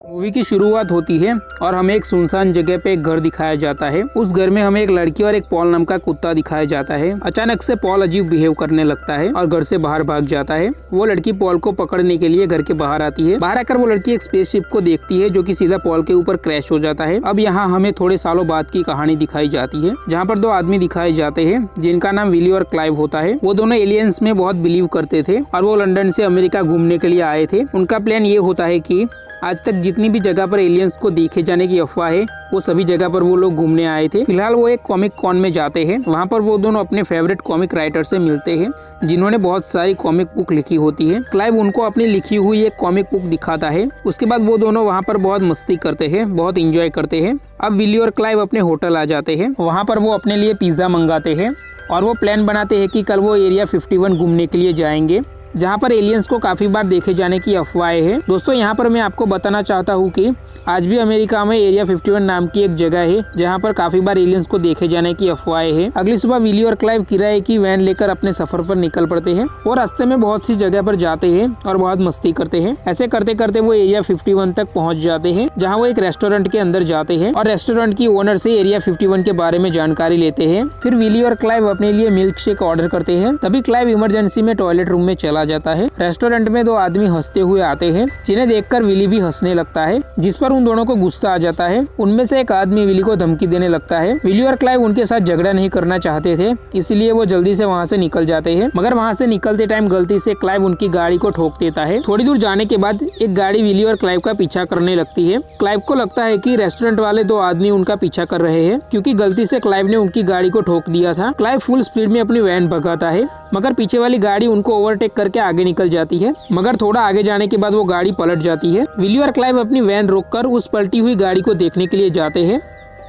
Movie की शुरुआत होती है और हमें एक सुनसान जगह पे एक घर दिखाया जाता है। उस घर में हमें एक लड़की और एक पॉल नाम का कुत्ता दिखाया जाता है। अचानक से पॉल अजीब बिहेव करने लगता है और घर से बाहर भाग जाता है। वो लड़की पॉल को पकड़ने के लिए घर के बाहर आती है। बाहर आकर वो लड़की एक स्पेसशिप को देखती है जो कि सीधा पॉल के ऊपर क्रैश हो जाता है। अब यहाँ हमें थोड़े सालों बाद की कहानी दिखाई जाती है जहाँ पर दो आदमी दिखाए जाते हैं जिनका नाम विली और क्लाइव होता है। वो दोनों एलियंस में बहुत बिलीव करते थे और वो लंदन से अमेरिका घूमने के लिए आए थे। उनका प्लान ये होता है कि आज तक जितनी भी जगह पर एलियंस को देखे जाने की अफवाह है वो सभी जगह पर वो लोग घूमने आए थे। फिलहाल वो एक कॉमिक कॉन में जाते हैं। वहाँ पर वो दोनों अपने फेवरेट कॉमिक राइटर से मिलते हैं जिन्होंने बहुत सारी कॉमिक बुक लिखी होती है। क्लाइव उनको अपनी लिखी हुई एक कॉमिक बुक दिखाता है। उसके बाद वो दोनों वहाँ पर बहुत मस्ती करते हैं, बहुत इंजॉय करते हैं। अब विली और क्लाइव अपने होटल आ जाते हैं। वहाँ पर वो अपने लिए पिज्जा मंगाते हैं और वो प्लान बनाते हैं कि कल वो एरिया 51 घूमने के लिए जाएंगे जहाँ पर एलियंस को काफ़ी बार देखे जाने की अफवाहें हैं। दोस्तों यहाँ पर मैं आपको बताना चाहता हूँ कि आज भी अमेरिका में एरिया 51 नाम की एक जगह है जहाँ पर काफ़ी बार एलियंस को देखे जाने की अफवाहें हैं। अगली सुबह विली और क्लाइव किराए की वैन लेकर अपने सफर पर निकल पड़ते हैं और रास्ते में बहुत सी जगह पर जाते हैं और बहुत मस्ती करते हैं। ऐसे करते करते वो एरिया 51 तक पहुँच जाते हैं जहाँ वो एक रेस्टोरेंट के अंदर जाते हैं और रेस्टोरेंट की ओनर से एरिया 51 के बारे में जानकारी लेते हैं। फिर विली और क्लाइव अपने लिए मिल्क शेक ऑर्डर करते हैं। तभी क्लाइव इमरजेंसी में टॉयलेट रूम में चला जाता है। रेस्टोरेंट में दो आदमी हंसते हुए आते हैं जिन्हें देखकर विली भी हंसने लगता है, जिस पर उन दोनों को गुस्सा आ जाता है। उनमें से एक आदमी विली को धमकी देने लगता है। विली और क्लाइव उनके साथ झगड़ा नहीं करना चाहते थे, इसलिए वो जल्दी से वहाँ से निकल जाते हैं। मगर वहाँ से निकलते टाइम गलती से क्लाइव उनकी गाड़ी को ठोक देता है। थोड़ी दूर जाने के बाद एक गाड़ी विली और क्लाइव का पीछा करने लगती है। क्लाइव को लगता है कि रेस्टोरेंट वाले दो आदमी उनका पीछा कर रहे हैं क्योंकि गलती से क्लाइव ने उनकी गाड़ी को ठोक दिया था। क्लाइव फुल स्पीड में अपनी वैन भगाता है मगर पीछे वाली गाड़ी उनको ओवरटेक करके आगे निकल जाती है। मगर थोड़ा आगे जाने के बाद वो गाड़ी पलट जाती है। विली और क्लाइव अपनी वैन रोककर उस पलटी हुई गाड़ी को देखने के लिए जाते हैं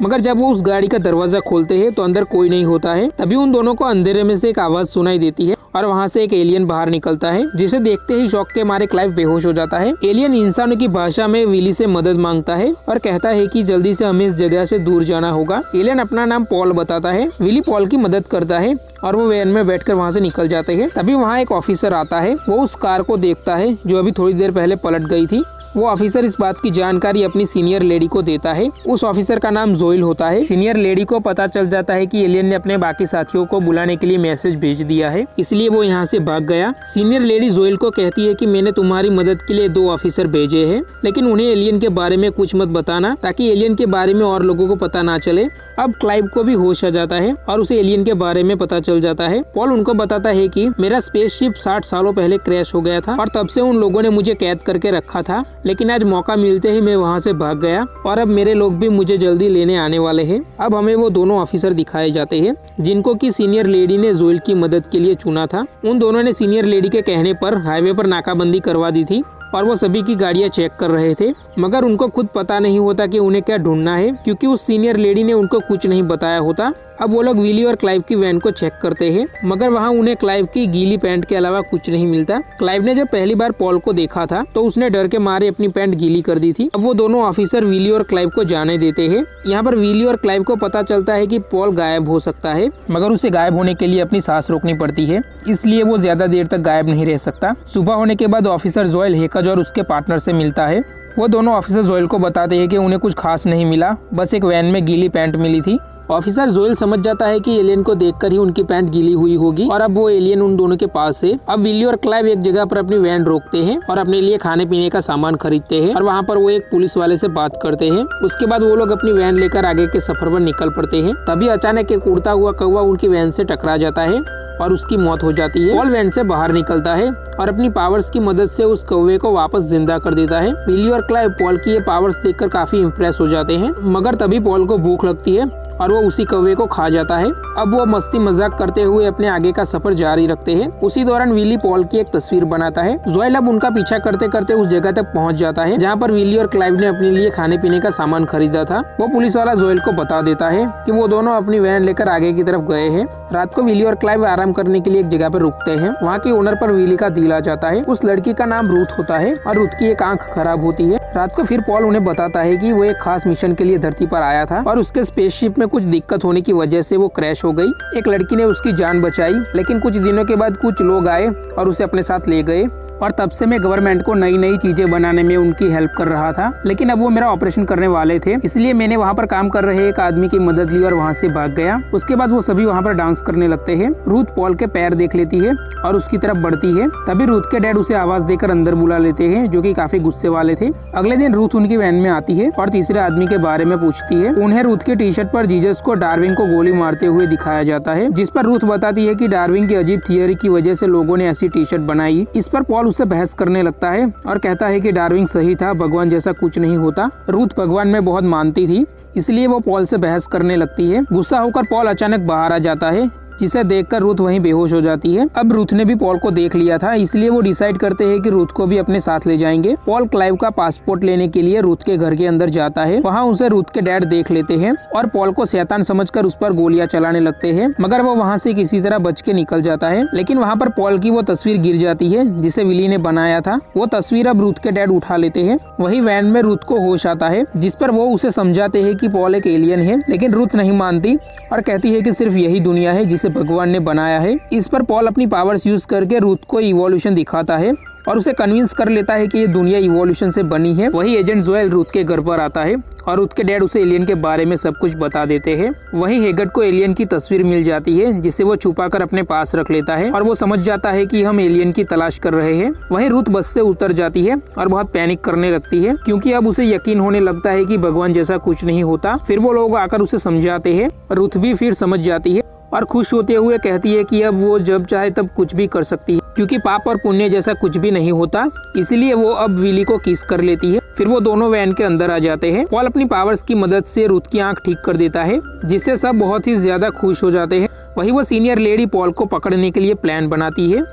मगर जब वो उस गाड़ी का दरवाजा खोलते हैं तो अंदर कोई नहीं होता है। तभी उन दोनों को अंधेरे में से एक आवाज सुनाई देती है और वहाँ से एक एलियन बाहर निकलता है जिसे देखते ही शॉक के मारे क्लाइव बेहोश हो जाता है। एलियन इंसानों की भाषा में विली से मदद मांगता है और कहता है कि जल्दी से हमें इस जगह से दूर जाना होगा। एलियन अपना नाम पॉल बताता है। विली पॉल की मदद करता है और वो वैन में बैठकर वहाँ से निकल जाते हैं। तभी वहाँ एक ऑफिसर आता है। वो उस कार को देखता है जो अभी थोड़ी देर पहले पलट गई थी। वो ऑफिसर इस बात की जानकारी अपनी सीनियर लेडी को देता है। उस ऑफिसर का नाम जोइल होता है। सीनियर लेडी को पता चल जाता है कि एलियन ने अपने बाकी साथियों को बुलाने के लिए मैसेज भेज दिया है, इसलिए वो यहाँ से भाग गया। सीनियर लेडी जोइल को कहती है कि मैंने तुम्हारी मदद के लिए दो ऑफिसर भेजे हैं, लेकिन उन्हें एलियन के बारे में कुछ मत बताना ताकि एलियन के बारे में और लोगों को पता ना चले। अब क्लाइव को भी होश आ जाता है और उसे एलियन के बारे में पता चल जाता है। पॉल उनको बताता है कि मेरा स्पेसशिप 60 सालों पहले क्रैश हो गया था और तब से उन लोगों ने मुझे कैद करके रखा था, लेकिन आज मौका मिलते ही मैं वहाँ से भाग गया और अब मेरे लोग भी मुझे जल्दी लेने आने वाले हैं। अब हमें वो दोनों ऑफिसर दिखाए जाते हैं जिनको कि सीनियर लेडी ने जोइल की मदद के लिए चुना था। उन दोनों ने सीनियर लेडी के कहने पर हाईवे पर नाकाबंदी करवा दी थी और वो सभी की गाड़ियां चेक कर रहे थे, मगर उनको खुद पता नहीं होता कि उन्हें क्या ढूंढना है क्योंकि उस सीनियर लेडी ने उनको कुछ नहीं बताया होता। अब वो लोग विली और क्लाइव की वैन को चेक करते हैं मगर वहाँ उन्हें क्लाइव की गीली पैंट के अलावा कुछ नहीं मिलता। क्लाइव ने जब पहली बार पॉल को देखा था तो उसने डर के मारे अपनी पैंट गीली कर दी थी। अब वो दोनों ऑफिसर विली और क्लाइव को जाने देते हैं। यहाँ पर विली और क्लाइव को पता चलता है कि पॉल गायब हो सकता है मगर उसे गायब होने के लिए अपनी सांस रोकनी पड़ती है, इसलिए वो ज्यादा देर तक गायब नहीं रह सकता। सुबह होने के बाद ऑफिसर जोइल हेकज और उसके पार्टनर से मिलता है। वो दोनों ऑफिसर जोइल को बताते हैं कि उन्हें कुछ खास नहीं मिला, बस एक वैन में गीली पैंट मिली थी। ऑफिसर जोइल समझ जाता है कि एलियन को देखकर ही उनकी पैंट गीली हुई होगी और अब वो एलियन उन दोनों के पास है। अब विली और क्लाइव एक जगह पर अपनी वैन रोकते हैं और अपने लिए खाने पीने का सामान खरीदते हैं और वहाँ पर वो एक पुलिस वाले से बात करते हैं। उसके बाद वो लोग अपनी वैन लेकर आगे के सफर पर निकल पड़ते हैं। तभी अचानक एक उड़ता हुआ कौवा उनकी वैन से टकरा जाता है और उसकी मौत हो जाती है। पॉल वैन से बाहर निकलता है और अपनी पावर्स की मदद से उस कौवे को वापस जिंदा कर देता है। विली और क्लाइव पॉल की ये पावर्स देखकर काफी इम्प्रेस हो जाते हैं, मगर तभी पॉल को भूख लगती है और वो उसी कौवे को खा जाता है। अब वो मस्ती मजाक करते हुए अपने आगे का सफर जारी रखते हैं। उसी दौरान विली पॉल की एक तस्वीर बनाता है। जोइल अब उनका पीछा करते करते उस जगह तक पहुंच जाता है जहां पर विली और क्लाइव ने अपने लिए खाने पीने का सामान खरीदा था। वो पुलिस वाला जोइल को बता देता है कि वो दोनों अपनी वैन लेकर आगे की तरफ गए हैं। रात को विली और क्लाइव आराम करने के लिए एक जगह पर रुकते हैं। वहाँ की ओनर पर विली का दिल आ जाता है। उस लड़की का नाम रूथ होता है और रूथ की एक आंख खराब होती है। रात को फिर पॉल उन्हें बताता है कि वो एक खास मिशन के लिए धरती पर आया था और उसके स्पेसशिप में कुछ दिक्कत होने की वजह से वो क्रैश हो गई। एक लड़की ने उसकी जान बचाई, लेकिन कुछ दिनों के बाद कुछ लोग आए और उसे अपने साथ ले गए। और तब से मैं गवर्नमेंट को नई नई चीजें बनाने में उनकी हेल्प कर रहा था। लेकिन अब वो मेरा ऑपरेशन करने वाले थे, इसलिए मैंने वहाँ पर काम कर रहे एक आदमी की मदद ली और वहाँ से भाग गया। उसके बाद वो सभी वहाँ पर डांस करने लगते हैं। रूथ पॉल के पैर देख लेती है और उसकी तरफ बढ़ती है। तभी रूथ के डैड उसे आवाज देकर अंदर बुला लेते हैं, जो कि काफी गुस्से वाले थे। अगले दिन रूथ उनकी वैन में आती है और तीसरे आदमी के बारे में पूछती है। उन्हें रूथ के टी शर्ट पर जीसस को डार्विन को गोली मारते हुए दिखाया जाता है, जिस पर रूथ बताती है कि डार्विन की अजीब थियरी की वजह से लोगों ने ऐसी टी शर्ट बनाई। इस पर पॉल उससे बहस करने लगता है और कहता है कि डार्विन सही था, भगवान जैसा कुछ नहीं होता। रूथ भगवान में बहुत मानती थी, इसलिए वो पॉल से बहस करने लगती है। गुस्सा होकर पॉल अचानक बाहर आ जाता है, जिसे देखकर रूथ वहीं बेहोश हो जाती है। अब रूथ ने भी पॉल को देख लिया था, इसलिए वो डिसाइड करते हैं कि रूथ को भी अपने साथ ले जाएंगे। पॉल क्लाइव का पासपोर्ट लेने के लिए रूथ के घर के अंदर जाता है। वहाँ उसे रूथ के डैड देख लेते हैं और पॉल को शैतान समझकर उस पर गोलियां चलाने लगते हैं, मगर वो वहाँ से किसी तरह बच के निकल जाता है। लेकिन वहाँ पर पॉल की वो तस्वीर गिर जाती है जिसे विली ने बनाया था। वो तस्वीर अब रूथ के डैड उठा लेते हैं। वही वैन में रूथ को होश आता है, जिस पर वो उसे समझाते हैं कि पॉल एक एलियन है, लेकिन रूथ नहीं मानती और कहती है कि सिर्फ यही दुनिया है जिसे भगवान ने बनाया है। इस पर पॉल अपनी पावर्स यूज करके रूथ को इवोल्यूशन दिखाता है और उसे कन्विंस कर लेता है कि ये दुनिया इवोल्यूशन से बनी है। वही एजेंट जोएल रूथ के घर पर आता है और रूथ के डैड उसे एलियन के बारे में सब कुछ बता देते हैं। वहीं हेगर्ट को एलियन की तस्वीर मिल जाती है, जिसे वो छुपाकर अपने पास रख लेता है और वो समझ जाता है कि हम एलियन की तलाश कर रहे हैं। वहीं रूथ बस से उतर जाती है और बहुत पैनिक करने लगती है, क्योंकि अब उसे यकीन होने लगता है कि भगवान जैसा कुछ नहीं होता। फिर वो लोग आकर उसे समझाते हैं। रूथ भी फिर समझ जाती है और खुश होते हुए कहती है कि अब वो जब चाहे तब कुछ भी कर सकती है, क्योंकि पाप और पुण्य जैसा कुछ भी नहीं होता। इसलिए वो अब विली को किस कर लेती है। फिर वो दोनों वैन के अंदर आ जाते हैं। पॉल अपनी पावर्स की मदद से रूथ की आंख ठीक कर देता है, जिससे सब बहुत ही ज्यादा खुश हो जाते हैं। वही वो सीनियर लेडी पॉल को पकड़ने के लिए प्लान बनाती है।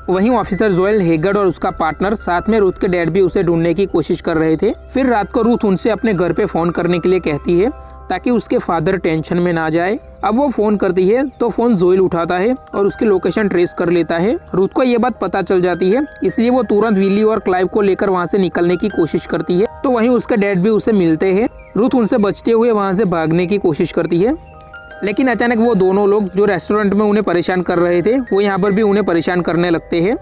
वहीं ऑफिसर जोएल, हेगर्ट और उसका पार्टनर साथ में रूथ के डैड भी उसे ढूंढने की कोशिश कर रहे थे। फिर रात को रूथ उनसे अपने घर पे फोन करने के लिए कहती है, ताकि उसके फादर टेंशन में ना जाए। अब वो फोन करती है तो फोन जोएल उठाता है और उसकी लोकेशन ट्रेस कर लेता है। रूथ को ये बात पता चल जाती है, इसलिए वो तुरंत विली और क्लाइव को लेकर वहाँ से निकलने की कोशिश करती है। तो वहीं उसका डैड भी उसे मिलते हैं। रूथ उनसे बचते हुए वहाँ से भागने की कोशिश करती है, लेकिन अचानक वो दोनों लोग जो रेस्टोरेंट में उन्हें परेशान कर रहे थे, वो यहाँ पर भी उन्हें परेशान करने लगते हैं।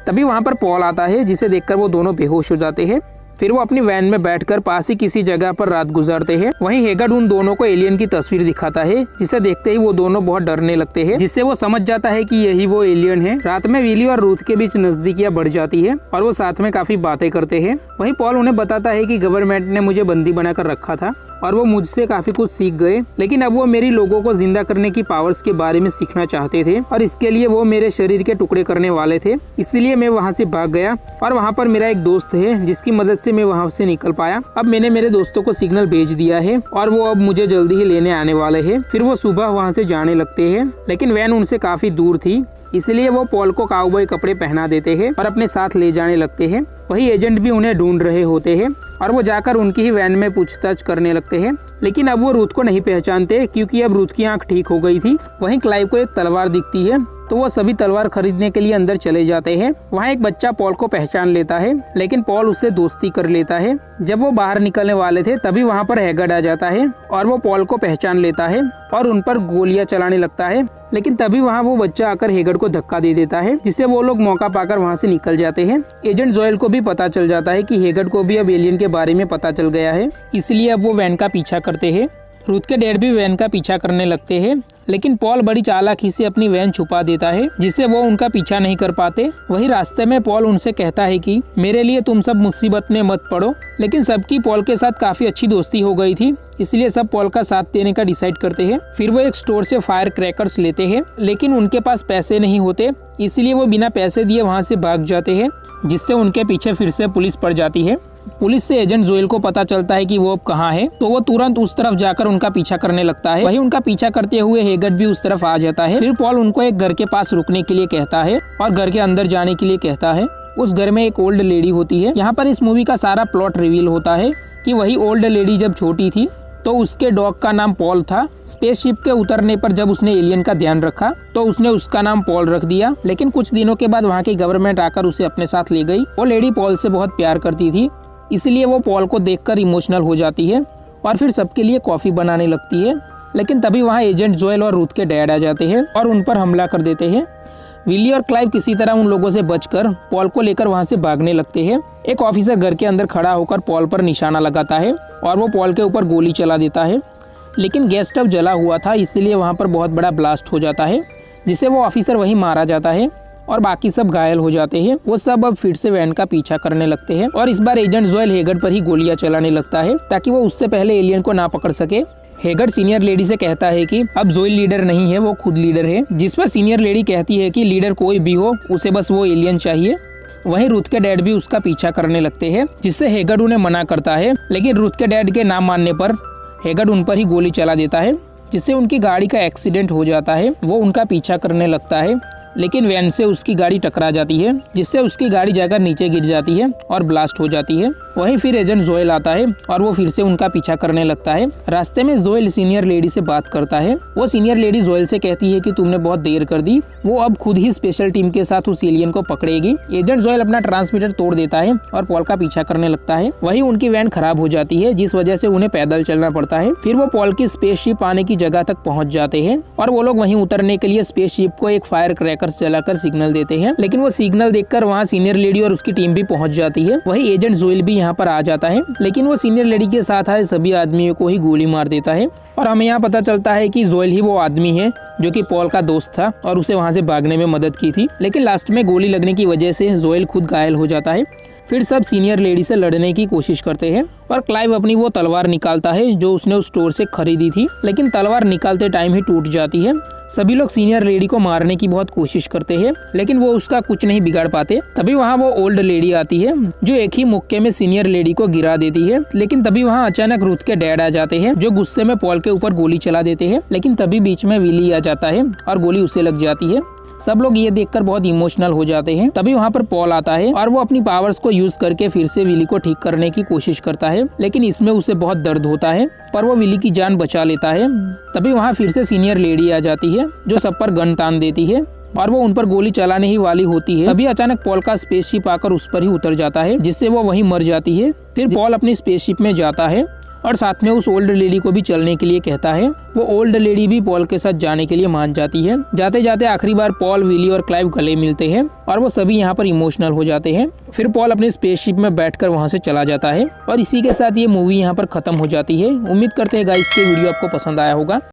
तभी वहाँ पर पॉल आता है, जिसे देखकर वो दोनों बेहोश हो जाते हैं। फिर वो अपनी वैन में बैठकर पास ही किसी जगह पर रात गुजारते हैं। वहीं हेगर्ट उन दोनों को एलियन की तस्वीर दिखाता है, जिसे देखते ही वो दोनों बहुत डरने लगते हैं, जिससे वो समझ जाता है कि यही वो एलियन है। रात में विली और रूथ के बीच नजदीकियां बढ़ जाती है और वो साथ में काफी बातें करते हैं। वहीं पॉल उन्हें बताता है कि गवर्नमेंट ने मुझे बंदी बनाकर रखा था और वो मुझसे काफी कुछ सीख गए, लेकिन अब वो मेरी लोगों को जिंदा करने की पावर्स के बारे में सीखना चाहते थे और इसके लिए वो मेरे शरीर के टुकड़े करने वाले थे। इसलिए मैं वहाँ से भाग गया और वहाँ पर मेरा एक दोस्त है, जिसकी मदद से मैं वहाँ से निकल पाया। अब मैंने मेरे दोस्तों को सिग्नल भेज दिया है और वो अब मुझे जल्दी ही लेने आने वाले हैं। फिर वो सुबह वहाँ से जाने लगते हैं, लेकिन वैन उनसे काफी दूर थी, इसलिए वो पॉल को काउबॉय कपड़े पहना देते हैं और अपने साथ ले जाने लगते हैं। वही एजेंट भी उन्हें ढूंढ रहे होते हैं और वो जाकर उनकी ही वैन में पूछताछ करने लगते हैं, लेकिन अब वो रूथ को नहीं पहचानते, क्योंकि अब रूथ की आंख ठीक हो गई थी। वहीं क्लाइव को एक तलवार दिखती है, तो वो सभी तलवार खरीदने के लिए अंदर चले जाते हैं। वहाँ एक बच्चा पॉल को पहचान लेता है, लेकिन पॉल उससे दोस्ती कर लेता है। जब वो बाहर निकलने वाले थे, तभी वहाँ पर हेगर्ट आ जाता है और वो पॉल को पहचान लेता है और उन पर गोलियां चलाने लगता है। लेकिन तभी वहाँ वो बच्चा आकर हेगर्ट को धक्का दे देता है, जिससे वो लोग मौका पाकर वहाँ से निकल जाते हैं। एजेंट जोएल को भी पता चल जाता है कि हेगर्ट को भी अब एलियन के बारे में पता चल गया है, इसलिए अब वो वैन का पीछा करते हैं। रूथ के डैड भी वैन का पीछा करने लगते हैं, लेकिन पॉल बड़ी चालाकी से अपनी वैन छुपा देता है, जिससे वो उनका पीछा नहीं कर पाते। वही रास्ते में पॉल उनसे कहता है कि मेरे लिए तुम सब मुसीबत में मत पड़ो, लेकिन सबकी पॉल के साथ काफी अच्छी दोस्ती हो गई थी, इसलिए सब पॉल का साथ देने का डिसाइड करते हैं। फिर वो एक स्टोर से फायर क्रैकर्स लेते हैं, लेकिन उनके पास पैसे नहीं होते, इसलिए वो बिना पैसे दिए वहाँ से भाग जाते हैं, जिससे उनके पीछे फिर से पुलिस पड़ जाती है। पुलिस से एजेंट जोएल को पता चलता है कि वो अब कहाँ है, तो वो तुरंत उस तरफ जाकर उनका पीछा करने लगता है। वही उनका पीछा करते हुए हेगर्ट भी उस तरफ आ जाता है। फिर पॉल उनको एक घर के पास रुकने के लिए कहता है और घर के अंदर जाने के लिए कहता है। उस घर में एक ओल्ड लेडी होती है। यहाँ पर इस मूवी का सारा प्लॉट रिवील होता है कि वही ओल्ड लेडी जब छोटी थी तो उसके डॉग का नाम पॉल था। स्पेसशिप के उतरने पर जब उसने एलियन का ध्यान रखा तो उसने उसका नाम पॉल रख दिया, लेकिन कुछ दिनों के बाद वहाँ की गवर्नमेंट आकर उसे अपने साथ ले गई। वो लेडी पॉल से बहुत प्यार करती थी, इसलिए वो पॉल को देखकर इमोशनल हो जाती है और फिर सबके लिए कॉफ़ी बनाने लगती है। लेकिन तभी वहाँ एजेंट जोएल और रूथ के डैड आ जाते हैं और उन पर हमला कर देते हैं। विली और क्लाइव किसी तरह उन लोगों से बचकर पॉल को लेकर वहां से भागने लगते हैं। एक ऑफिसर घर के अंदर खड़ा होकर पॉल पर निशाना लगाता है और वो पॉल के ऊपर गोली चला देता है, लेकिन गैस स्टव जला हुआ था इसलिए वहाँ पर बहुत बड़ा ब्लास्ट हो जाता है, जिससे वो ऑफिसर वहीं मारा जाता है और बाकी सब घायल हो जाते हैं। वो सब अब फिर से वैन का पीछा करने लगते हैं और इस बार एजेंट जोएल हेगर्ड पर ही गोलियां चलाने लगता है ताकि वो उससे पहले एलियन को ना पकड़ सके। हेगर्ड सीनियर लेडी से कहता है कि अब जोएल लीडर नहीं है, वो खुद लीडर है, जिस पर सीनियर लेडी कहती है कि लीडर कोई भी हो, उसे बस वो एलियन चाहिए। वहीं रुथ के डैड भी उसका पीछा करने लगते हैं, जिससे हेगर्ड उन्हें मना करता है, लेकिन रुथ के डैड के ना मानने पर हेगर्ड उन पर ही गोली चला देता है, जिससे उनकी गाड़ी का एक्सीडेंट हो जाता है। वो उनका पीछा करने लगता है, लेकिन वैन से उसकी गाड़ी टकरा जाती है, जिससे उसकी गाड़ी जाकर नीचे गिर जाती है और ब्लास्ट हो जाती है। वहीं फिर एजेंट जोएल आता है और वो फिर से उनका पीछा करने लगता है। रास्ते में जोएल सीनियर लेडी से बात करता है। वो सीनियर लेडी जोएल से कहती है कि तुमने बहुत देर कर दी, वो अब खुद ही स्पेशल टीम के साथ उस एलियन को पकड़ेगी। एजेंट जोएल अपना ट्रांसमीटर तोड़ देता है और पॉल का पीछा करने लगता है। वहीं उनकी वैन खराब हो जाती है, जिस वजह से उन्हें पैदल चलना पड़ता है। फिर वो पॉल की स्पेसशिप आने की जगह तक पहुंच जाते हैं और वो लोग वहीं उतरने के लिए स्पेसशिप को एक फायर क्रैकर चलाकर सिग्नल देते हैं, लेकिन वो सिग्नल देखकर वहाँ सीनियर लेडी और उसकी टीम भी पहुंच जाती है। वही एजेंट जोएल भी यहाँ पर आ जाता है, लेकिन वो सीनियर लेडी के साथ आए सभी आदमियों को ही गोली मार देता है और हमें यहाँ पता चलता है कि जोएल ही वो आदमी है जो कि पॉल का दोस्त था और उसे वहाँ से भागने में मदद की थी, लेकिन लास्ट में गोली लगने की वजह से जोएल खुद घायल हो जाता है। फिर सब सीनियर लेडी से लड़ने की कोशिश करते हैं और क्लाइव अपनी वो तलवार निकालता है जो उसने उस स्टोर से खरीदी थी, लेकिन तलवार निकालते टाइम ही टूट जाती है। सभी लोग सीनियर लेडी को मारने की बहुत कोशिश करते हैं, लेकिन वो उसका कुछ नहीं बिगाड़ पाते। तभी वहाँ वो ओल्ड लेडी आती है जो एक ही मुक्के में सीनियर लेडी को गिरा देती है, लेकिन तभी वहाँ अचानक रुथ के डैड आ जाते हैं जो गुस्से में पॉल के ऊपर गोली चला देते हैं, लेकिन तभी बीच में विली आ जाता है और गोली उसे लग जाती है। सब लोग ये देखकर बहुत इमोशनल हो जाते हैं। तभी वहाँ पर पॉल आता है और वो अपनी पावर्स को यूज करके फिर से विली को ठीक करने की कोशिश करता है, लेकिन इसमें उसे बहुत दर्द होता है, पर वो विली की जान बचा लेता है। तभी वहाँ फिर से सीनियर लेडी आ जाती है जो सब पर गन तान देती है और वो उन पर गोली चलाने ही वाली होती है। तभी अचानक पॉल का स्पेसशिप आकर उस पर ही उतर जाता है, जिससे वो वहीं मर जाती है। फिर पॉल अपनी स्पेसशिप में जाता है और साथ में उस ओल्ड लेडी को भी चलने के लिए कहता है। वो ओल्ड लेडी भी पॉल के साथ जाने के लिए मान जाती है। जाते जाते आखिरी बार पॉल, विली और क्लाइव गले मिलते हैं और वो सभी यहाँ पर इमोशनल हो जाते हैं। फिर पॉल अपने स्पेसशिप में बैठकर वहाँ से चला जाता है और इसी के साथ ये मूवी यहाँ पर खत्म हो जाती है। उम्मीद करते हैं गाइस कि वीडियो आपको पसंद आया होगा।